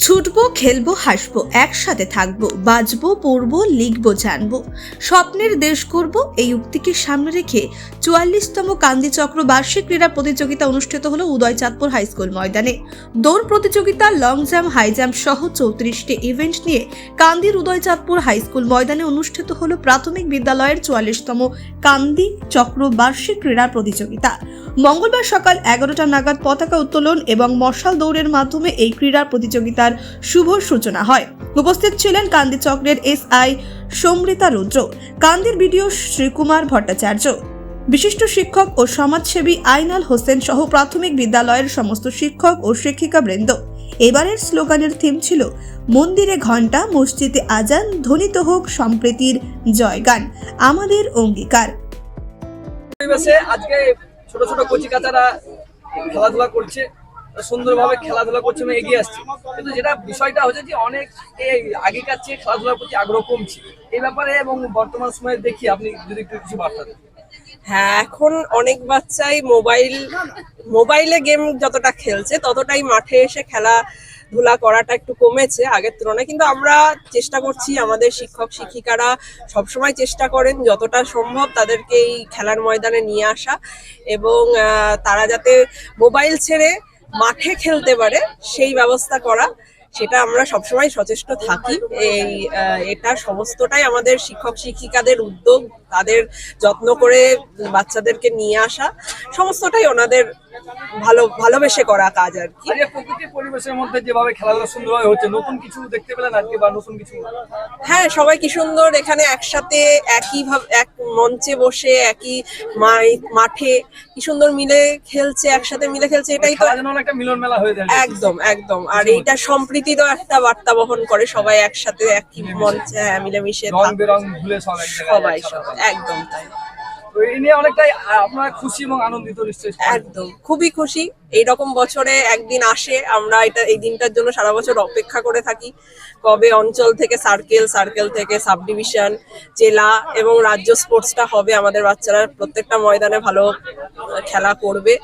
ছুটবো, খেলবো, হাসবো, একসাথে থাকবো, বাঁচবো, পড়বো, লিখবো, জানবো, স্বপ্নের দেশ করব, এই উক্তিকে সামনে রেখে ৪৪তম কান্দি চক্র বার্ষিক ক্রীড়া প্রতিযোগিতা অনুষ্ঠিত হলো উদয়চাঁদপুর হাই স্কুল ময়দানে। দৌড় প্রতিযোগিতা, লং জাম্প, হাই জাম্প সহ ৩৪টি ইভেন্ট নিয়ে কান্দির উদয়চাঁদপুর হাই স্কুল ময়দানে অনুষ্ঠিত হলো প্রাথমিক বিদ্যালয়ের ৪৪তম কান্দি চক্র বার্ষিক ক্রীড়া প্রতিযোগিতা। মঙ্গলবার সকাল ১১টা নাগাদ পতাকা উত্তোলন এবং মশাল দৌড়ের মাধ্যমে এই ক্রীড়া প্রতিযোগিতার শুভ সূচনা হয়। উপস্থিত ছিলেন কান্দি চক্রের এসআই সমৃতা রুদ্র, কান্দির বিডিও শ্রীকুমার ভট্টাচার্য, বিশিষ্ট শিক্ষক ও সমাজসেবী আইনাল হোসেন সহ প্রাথমিক বিদ্যালয়ের সমস্ত শিক্ষক ও শিক্ষিকা বৃন্দ। এবারের স্লোগানের থিম ছিল মন্দিরে ঘণ্টা, মসজিদে আজান, ধ্বনিত হোক সম্প্রীতির জয়গান, আমাদের অঙ্গীকার। আজকে ছোট ছোট কচিকাচারা খেলাধুলা করছে, সুন্দরভাবে খেলাধুলা করছে এবং এগিয়ে আসছে, কিন্তু যেটা বিষয়টা হচ্ছে যে অনেক আগেকার চেয়ে খেলাধুলার প্রতি আগ্রহ কমছে এই ব্যাপারে, এবং বর্তমান সময়ে দেখি আপনি যদি একটু কিছু বার্তা দেন। হ্যাঁ, এখন অনেক বাচ্চাই মোবাইলে গেম যতটা খেলছে ততটাই মাঠে এসে খেলাধুলা করাটা একটু কমেছে আগের তুলনায়। কিন্তু আমরা চেষ্টা করছি, আমাদের শিক্ষক শিক্ষিকারা সবসময় চেষ্টা করেন যতটা সম্ভব তাদেরকে এই খেলার ময়দানে নিয়ে আসা, এবং তারা যাতে মোবাইল ছেড়ে মাঠে খেলতে পারে সেই ব্যবস্থা করা, সেটা আমরা সবসময় সচেষ্ট থাকি। এটা সমস্তটাই আমাদের শিক্ষক শিক্ষিকাদের উদ্যোগ, তাদের যত্ন করে বাচ্চাদেরকে নিয়ে আসা, সমস্তটাই ওনাদের ভালোবেসে করা কাজ আর কি। প্রকৃতির পরিবেশের মধ্যে যেভাবে খেলাধুলা সুন্দরভাবে হচ্ছে, নতুন কিছু দেখতে পেলেন আজকে বা নতুন কিছু? হ্যাঁ, সবাই কি সুন্দর এখানে একসাথে এক মঞ্চে বসে একই মাঠে কি সুন্দর মিলে খেলছে, একসাথে মিলে খেলছে, এটাই তো একটা মিলন মেলা হয়ে যায়। একদম একদম। আর এইটা সম্প্রীতিরও একটা বার্তা বহন করে, সবাই একসাথে একই মঞ্চে মিলেমিশে সবাই একদম তাই। এই নিয়ে অনেকটাই আপনারা খুশি এবং আনন্দিত নিশ্চয়ই? একদম, খুবই খুশি। এইরকম বছরে একদিন আসে, আমরা এই দিনটার জন্য সারা বছর অপেক্ষা করে থাকি, কবে অঞ্চল থেকে সার্কেল থেকে সাব ডিভিশন, জেলা এবং রাজ্য স্পোর্টসটা হবে। আমাদের বাচ্চারা প্রত্যেকটা ময়দানে ভালো খেলা করবে,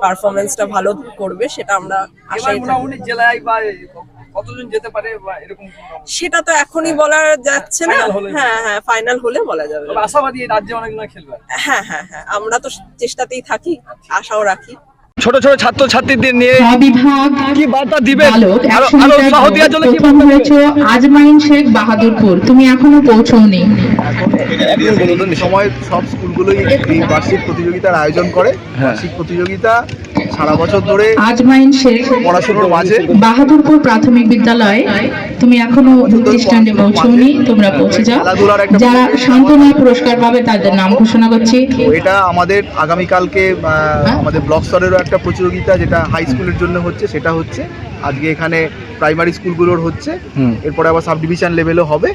পারফরমেন্সটা ভালো করবে, সেটা আমরা আশাই মোটামুটি জেলায় বা কতজন যেতে পারে বা এরকম সেটা তো এখনই বলা যাচ্ছে না। হ্যাঁ, ফাইনাল হলে বলা যাবে। আশাবাদী রাজ্যে অনেকজন খেলবে। হ্যাঁ, আমরা তো চেষ্টাতেই থাকি, আশাও রাখি। ছোট ছোট ছাত্র ছাত্রীদের নিয়ে কি বার্তা দিবেন? আজমাইন শেখ বাহাদুরপুর, তুমি এখনো পৌঁছওনি। সময় সব স্কুলগুলোই এই বার্ষিক প্রতিযোগিতার আয়োজন করে। বার্ষিক প্রতিযোগিতা সারা বছর ধরে আজমাইন শেখ পড়াশোনার মাঝে বাহাদুরপুর প্রাথমিক বিদ্যালয়, তুমি এখনো স্ট্যান্ডে পৌঁছওনি, তোমরা পৌঁছে যাও। যারা সান্ত্বনা পুরস্কার পাবে তাদের নাম ঘোষণা করছি। এটা আমাদের আগামীকালকে আমাদের ব্লক স্তরেরও একটা প্রতিযোগিতা যেটা হাই স্কুলের জন্য হচ্ছে, সেটা হচ্ছে আজকে এখানে প্রাইমারি স্কুলগুলোর হচ্ছে, এরপরে আবার সাব ডিভিশন লেভেলও হবে।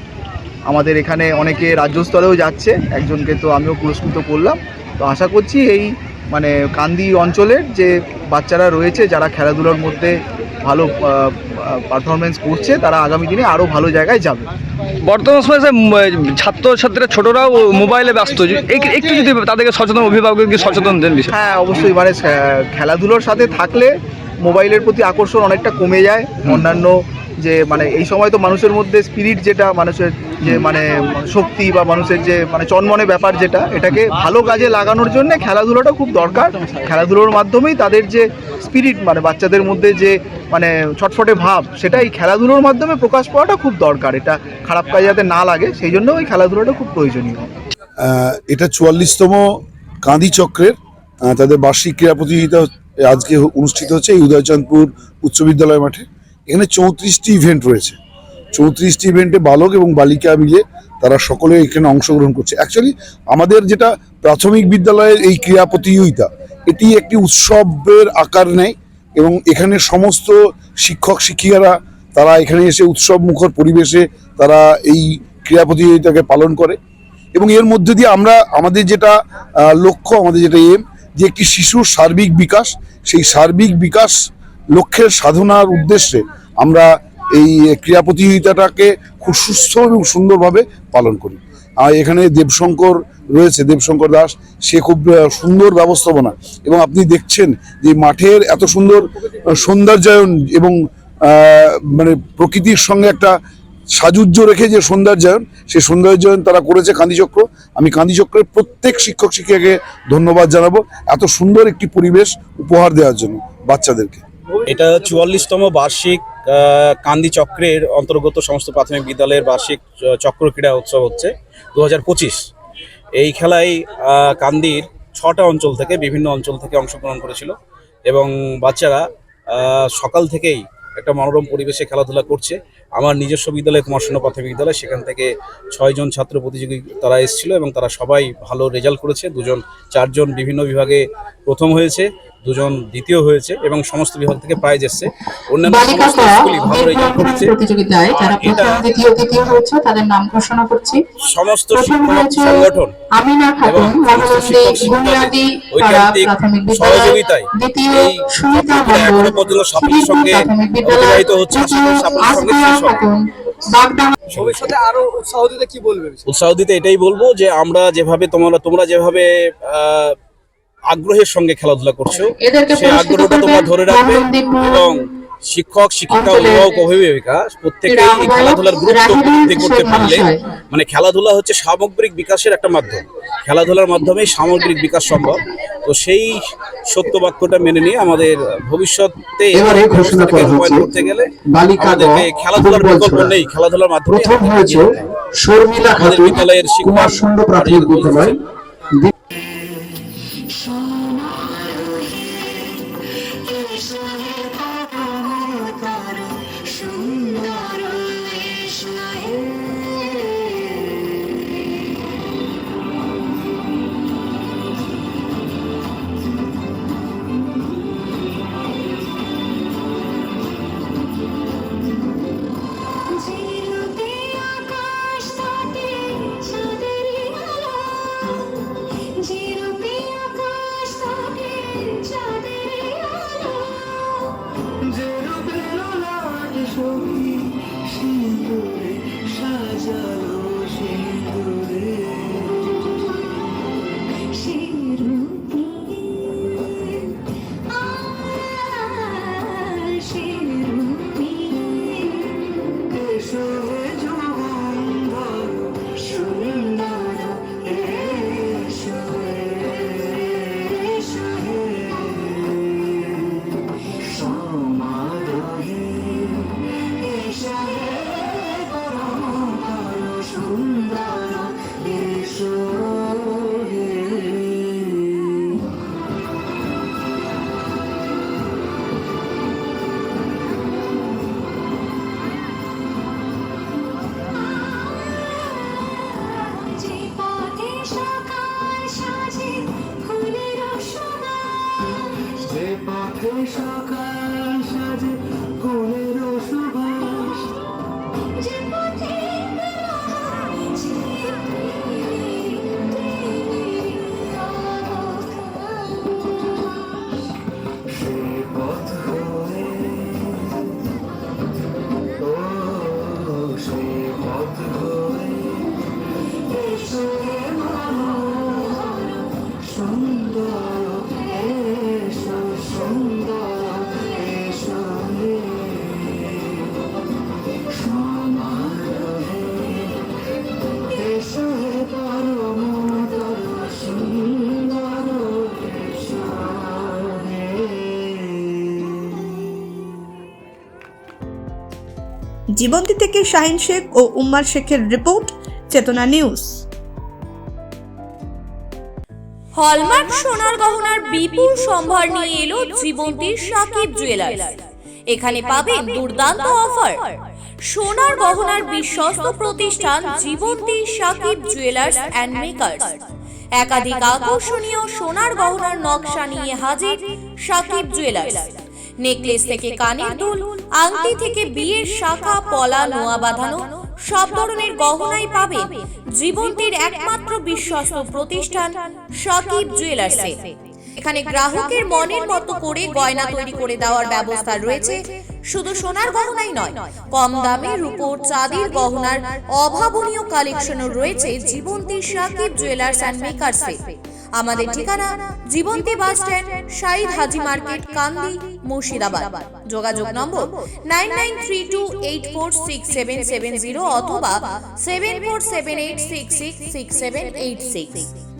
আমাদের এখানে অনেকে রাজ্য স্তরেও যাচ্ছে, একজনকে তো আমিও পুরস্কৃত করলাম। তো আশা করছি এই মানে কান্দি অঞ্চলের যে বাচ্চারা রয়েছে যারা খেলাধুলার মধ্যে ভালো পারফরমেন্স করছে, তারা আগামী দিনে আরও ভালো জায়গায় যাবে। বর্তমান সময়ে ছাত্রছাত্রীরা ছোটরাও মোবাইলে ব্যস্ত, একটু যদি তাদেরকে সচেতন, অভিভাবককে সচেতন দেন বিষয়। হ্যাঁ, অবশ্যই। মানে খেলাধুলোর সাথে থাকলে মোবাইলের প্রতি আকর্ষণ অনেকটা কমে যায়। অন্যান্য যে মানে এই সময় তো মানুষের মধ্যে স্পিরিট, যেটা মানুষের যে মানে শক্তি বা মানুষের যে মানে চনমনে ব্যাপার, যেটা এটাকে ভালো কাজে লাগানোর জন্য খেলাধুলাটা খুব দরকার। খেলাধুলোর মাধ্যমেই তাদের যে স্পিরিট, মানে বাচ্চাদের মধ্যে যে মানে ছটফটে ভাব, সেটা এই খেলাধুলোর মাধ্যমে প্রকাশ পাওয়াটা খুব দরকার। এটা খারাপ কাজে যাতে না লাগে, সেই জন্য ওই খেলাধুলাটা খুব প্রয়োজনীয়। এটা ৪৪তম কান্দি চক্রের তাদের বার্ষিক ক্রীড়া প্রতিযোগিতা আজকে অনুষ্ঠিত হচ্ছে এই উদয়চাঁদপুর উচ্চ বিদ্যালয় মাঠে। এখানে ৩৪টি ইভেন্ট রয়েছে। ৩৪টি ইভেন্টে বালক এবং বালিকা মিলে তারা সকলে এখানে অংশগ্রহণ করছে। অ্যাকচুয়ালি আমাদের যেটা প্রাথমিক বিদ্যালয়ের এই ক্রীড়া প্রতিযোগিতা, এটি একটি উৎসবের আকার নেয় এবং এখানে সমস্ত শিক্ষক শিক্ষিকারা তারা এখানে এসে উৎসব মুখর পরিবেশে তারা এই ক্রীড়া প্রতিযোগিতাকে পালন করে। এবং এর মধ্যে দিয়ে আমরা আমাদের যেটা লক্ষ্য, আমাদের যেটা এম, যে একটি শিশুর সার্বিক বিকাশ, সেই সার্বিক বিকাশ লক্ষ্যের সাধনার উদ্দেশ্যে আমরা এই ক্রীড়া প্রতিযোগিতাটাকে খুব সুস্থ এবং সুন্দরভাবে পালন করি। আর এখানে দেবশঙ্কর রয়েছে, দেবশঙ্কর দাস, সে খুব সুন্দর ব্যবস্থাপনা, এবং আপনি দেখছেন যে মাঠের এত সুন্দর সৌন্দর্যায়ন এবং মানে প্রকৃতির সঙ্গে একটা সাযুজ্য রেখে যে সৌন্দর্যায়ন, সেই সৌন্দর্যায়ন তারা করেছে কান্দিচক্র। আমি কান্দিচক্রের প্রত্যেক শিক্ষক শিক্ষিকাকে ধন্যবাদ জানাবো এত সুন্দর একটি পরিবেশ উপহার দেওয়ার জন্য বাচ্চাদেরকে। এটা 44তম বার্ষিক কান্দি চক্রের অন্তর্গত সমস্ত প্রাথমিক বিদ্যালয়ের বার্ষিক চক্র ক্রীড়া উৎসব হচ্ছে 2025। এই খেলায় কান্দির 6টা অঞ্চল থেকে, বিভিন্ন অঞ্চল থেকে অংশগ্রহণ করেছিল এবং বাচ্চারা সকাল থেকেই একটা মনোরম পরিবেশে খেলাধুলা করছে। আমার নিজস্ব বিদ্যালয় কুমারশূন্য প্রাথমিক বিদ্যালয়, সেখান থেকে 6 জন ছাত্র প্রতিযোগী তারা এসেছিল এবং তারা সবাই ভালো রেজাল্ট করেছে। 4জন বিভিন্ন বিভাগে প্রথম হয়েছে, 2জন দ্বিতীয় হয়েছে এবং সমস্ত বিভাগ থেকে প্রাইজ এসছে। অন্যান্য বালিকা সমস্ত স্কুলই ভালো রেজাল্ট করেছে। প্রতিযোগিতায় যারা প্রথম দ্বিতীয় তৃতীয় হয়েছে তাদের নাম ঘোষণা করছি। সমস্ত প্রথম শিক্ষক হয়েছে সংগঠন আমিনা এবং খাতুন মহানন্দী বুনিয়াদি পাড়া ঐকান্তিক প্রাথমিক বিদ্যালয়, সহযোগিতায় দ্বিতীয় এই সুনিতা চক্রটা মণ্ডল এখনো পর্যন্ত সাফল্যের সঙ্গে প্রাথমিক বিদ্যালয়, অতিবাহিত হচ্ছে, তৃতীয় সাফল্যের সঙ্গে আসমিয়া শেষ হবে। খাতুন বাগডাঙ্গা। ভবিষ্যতে আরো উৎসাহ দিতে কি বলবে? উৎসাহ দিতে এটাই বলবো যে আমরা যেভাবে তোমরা যেভাবে আগ্রহের সঙ্গে খেলাধুলা করছো, এদেরকে সেই পুরস্কৃত আগ্রহটা তোমরা করবেন ধরে রাখবে মহানন্দীপুর এবং শিক্ষক শিক্ষিকা অঞ্চলের অভিভাবক অভিভাবিকা প্রত্যেকেই এই খেলাধুলার গুরুত্ব উপলব্ধি করতে পারলে, মানে খেলাধুলা হচ্ছে সামগ্রিক বিকাশের একটা মাধ্যম, খেলাধুলার মাধ্যমেই সামগ্রিক বিকাশ সম্ভব। তো সেই সত্য বাক্যটা মেনে নিয়ে আমাদের ভবিষ্যতে এবারে ঘোষণা করা হচ্ছে করতে গেলে বালিকা আমাদেরকে খেলাধুলার ফুটবল বিকল্প ছোড়া। নেই, খেলাধুলার মাধ্যমে প্রথম হয়েছে শর্মিলা আমাদের খাতুন বিদ্যালয়ের শিক্ষক কুমারশূন্য প্রাথমিক বিদ্যালয়। জীবন্তী থেকে শাহিন শেখ ও উম্মার শেখের রিপোর্ট, চেতনা নিউজ। হলমার্ক সোনার গহনার বিপুল সম্ভার নিয়ে এলো জীবন্তীর সাকিব জুয়েলার্স। এখানে পাবেন দুর্দান্ত অফার। সোনার গহনার বিশ্বস্ত প্রতিষ্ঠান Jibonti Sakib jewellers and makers. একাধিক আকর্ষণীয় সোনার গহনার নকশা নিয়ে হাজির সাকিব জুয়েলার্স। নেকলেস থেকে কানের দুল, আংটি থেকে বিয়ের শাখা, পলা, নোয়া বাঁধানো সব ধরনের গহনাই পাবেন জীবন্তীর একমাত্র বিশ্বস্ত প্রতিষ্ঠান সাকিব জুয়েলার্সে। এখানে গ্রাহকের মনের মতো করে গয়না তৈরি করে দেওয়ার ব্যবস্থা রয়েছে। শুধু সোনার গহনাই নয়, কম দামে রূপোর চাঁদির গহনার অভাবনীয় কালেকশনও রয়েছে জীবন্তী সাকিব জুয়েলার্স অ্যান্ড মেকার্সে। আমাদের ঠিকানা জীবন্তী বাস স্ট্যান্ড, শাহিদ হাজি মার্কেট, কান্দি, মুর্শিদাবাদ। যোগাযোগ নম্বর 9932846770 অথবা 7478666786।